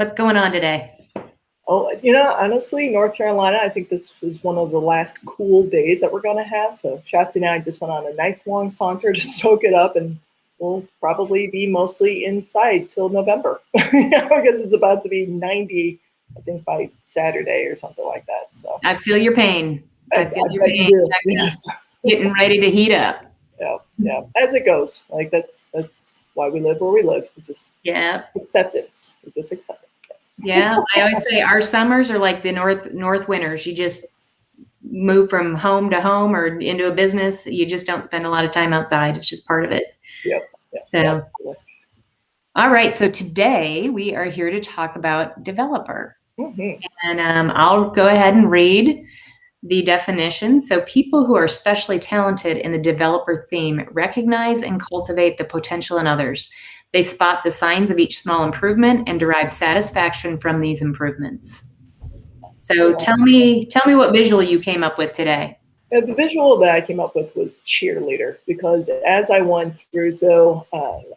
What's going on today? Oh, honestly, North Carolina, I think this was one of the last cool days that we're going to have. So Shotzi and I just went on a nice long saunter to soak it up, and we'll probably be mostly inside till November, because it's about to be 90, I think, by Saturday or something like that. So I feel your pain. I feel your bet you pain. do. Yes. Getting ready to heat up. Yeah. As it goes. Like that's why we live where we live. It's just acceptance. We just accept it. Yeah, I always say our summers are like the north winters. You just move from home to home or into a business. You just don't spend a lot of time outside. It's just part of it. Yep. So, all right. So today we are here to talk about developer. Mm-hmm. And I'll go ahead and read the definition. So people who are especially talented in the developer theme recognize and cultivate the potential in others. They spot the signs of each small improvement and derive satisfaction from these improvements. So tell me what visual you came up with today. The visual that I came up with was cheerleader, because as I went through,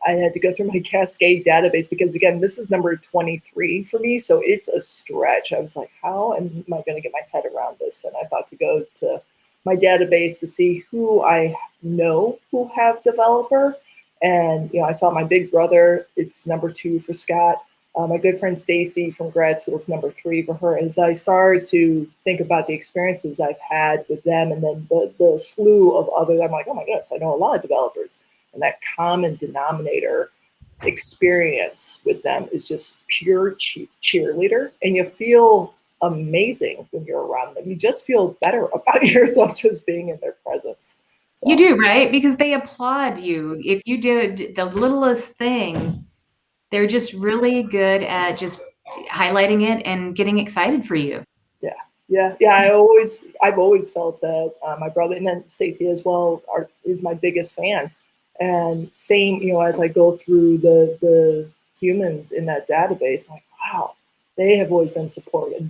I had to go through my Cascade database, because again, this is number 23 for me. So it's a stretch. I was like, how am I going to get my head around this? And I thought to go to my database to see who I know who have developer. And, I saw my big brother, it's number 2 for Scott. My good friend Stacy from grad school is number 3 for her. As I started to think about the experiences I've had with them, and then the slew of others, I'm like, oh my goodness, I know a lot of developers. And that common denominator experience with them is just pure cheerleader. And you feel amazing when you're around them. You just feel better about yourself just being in their presence. So. You do, right? Because they applaud you. If you did the littlest thing, they're just really good at just highlighting it and getting excited for you. Yeah. I've always felt that my brother, and then Stacy as well, is my biggest fan. And same, as I go through the humans in that database, I'm like, wow, they have always been supported.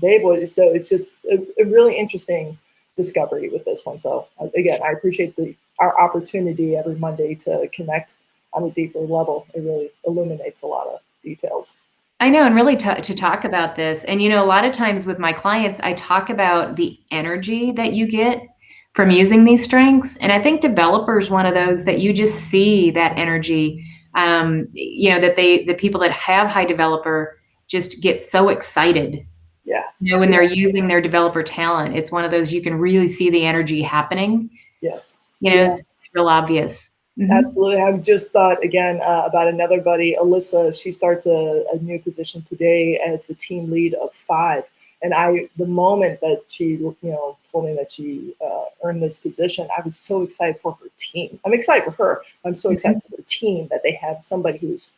So it's just a really interesting discovery with this one. So again, I appreciate our opportunity every Monday to connect on a deeper level. It really illuminates a lot of details. I know, and really to talk about this. And, a lot of times with my clients, I talk about the energy that you get from using these strengths. And I think developers, one of those that you just see that energy, that the people that have high developer just get so excited. Yeah. When they're using their developer talent, it's one of those you can really see the energy happening. Yes. It's real obvious. Mm-hmm. Absolutely. I've just thought again about another buddy, Alyssa. She starts a new position today as the team lead of 5. And the moment that she, told me that she earned this position, I was so excited for her team. I'm excited for her. I'm so excited for the team that they have somebody who's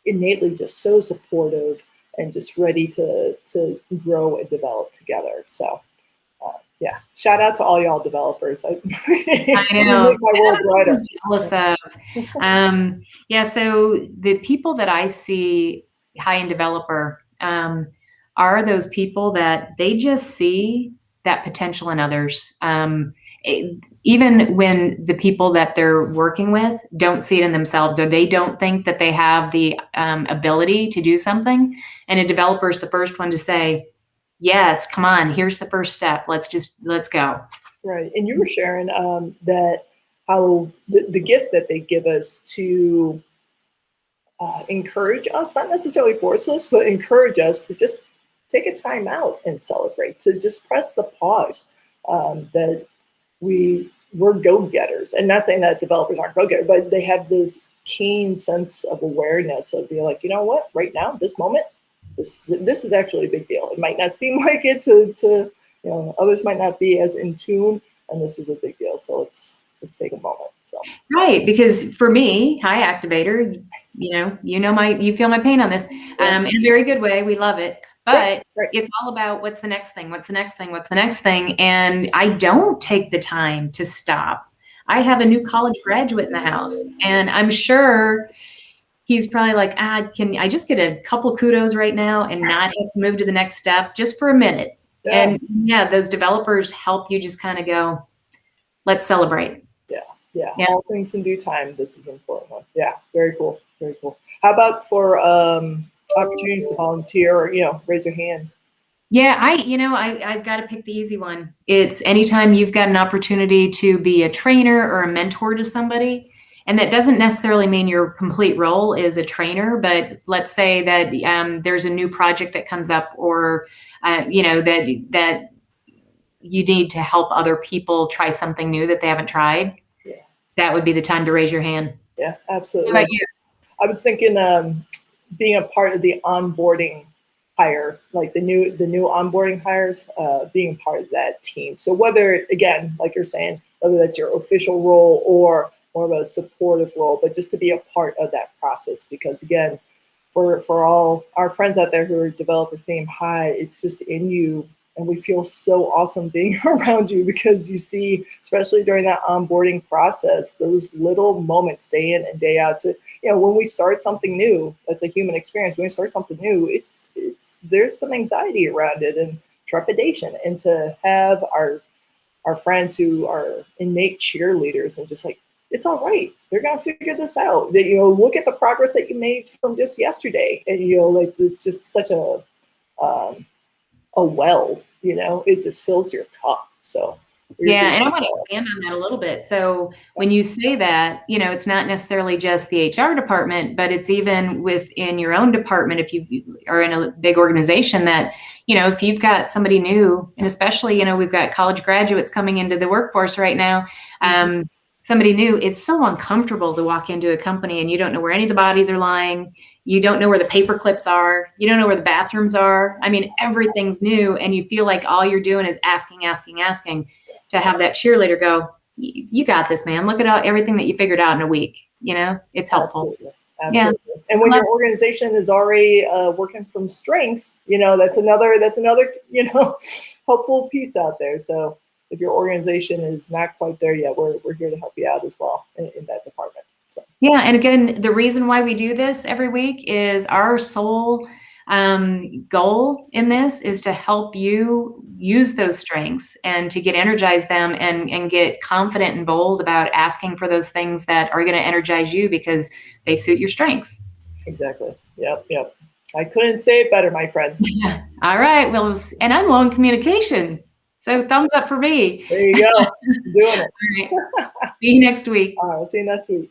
innately just so supportive and just ready to grow and develop together. So. Yeah, shout out to all y'all developers. I know. Make my world brighter. Jealous of. So the people that I see high-end developer are those people that they just see that potential in others. Even when the people that they're working with don't see it in themselves, or they don't think that they have the ability to do something, and a developer is the first one to say, yes, come on, here's the first step. Let's go. Right. And you were sharing that how the gift that they give us to encourage us, not necessarily force us, but encourage us to just take a time out and celebrate, to just press the pause, that we're go-getters. And not saying that developers aren't go-getters, but they have this keen sense of awareness of being like, you know what, right now, this moment, this is actually a big deal. It might not seem like it to others might not be as in tune, and this is a big deal. So let's just take a moment. So. Right, because for me, hi Activator, you feel my pain on this, in a very good way. We love it, but It's all about what's the next thing, what's the next thing, what's the next thing, and I don't take the time to stop. I have a new college graduate in the house, and I'm sure he's probably like, can I just get a couple kudos right now and not have to move to the next step just for a minute? Yeah. And those developers help you just kind of go, let's celebrate. Yeah. All things in due time. This is an important one. Yeah. Very cool. How about for opportunities to volunteer or, raise your hand? Yeah, I've got to pick the easy one. It's anytime you've got an opportunity to be a trainer or a mentor to somebody, and that doesn't necessarily mean your complete role is a trainer, but let's say that there's a new project that comes up, or that you need to help other people try something new that they haven't tried. Yeah. That would be the time to raise your hand. Yeah, How absolutely. about you? I was thinking being a part of the onboarding hire, like the new onboarding hires, being part of that team. So whether, again, like you're saying, whether that's your official role or more of a supportive role, but just to be a part of that process, because again, for all our friends out there who are developer theme high, it's just in you. And we feel so awesome being around you, because you see, especially during that onboarding process, those little moments day in and day out to, when we start something new, that's a human experience. When we start something new, it's there's some anxiety around it and trepidation. And to have our friends who are innate cheerleaders and just like, it's all right, they're gonna figure this out. That, look at the progress that you made from just yesterday. And like, it's just such a well, it just fills your cup. So Yeah, and I want to expand on that a little bit. So when you say that, it's not necessarily just the HR department, but it's even within your own department. If you are in a big organization, that, if you've got somebody new, and especially, we've got college graduates coming into the workforce right now, somebody new, it's so uncomfortable to walk into a company and you don't know where any of the bodies are lying. You don't know where the paper clips are. You don't know where the bathrooms are. I mean, everything's new, and you feel like all you're doing is asking. To have that cheerleader go, you got this, man. Look at everything that you figured out in a week. It's helpful. Absolutely. Yeah. And when your organization is already working from strengths, that's another helpful piece out there. So if your organization is not quite there yet, we're here to help you out as well in that department. So. Yeah, and again, the reason why we do this every week is our sole goal in this is to help you use those strengths and to get energized them and get confident and bold about asking for those things that are going to energize you because they suit your strengths. Exactly. Yep. I couldn't say it better, my friend. Yeah. All right. Well, and I'm low in communication. So thumbs up for me. There you go. Doing it. All right. See you next week. All right. I'll see you next week.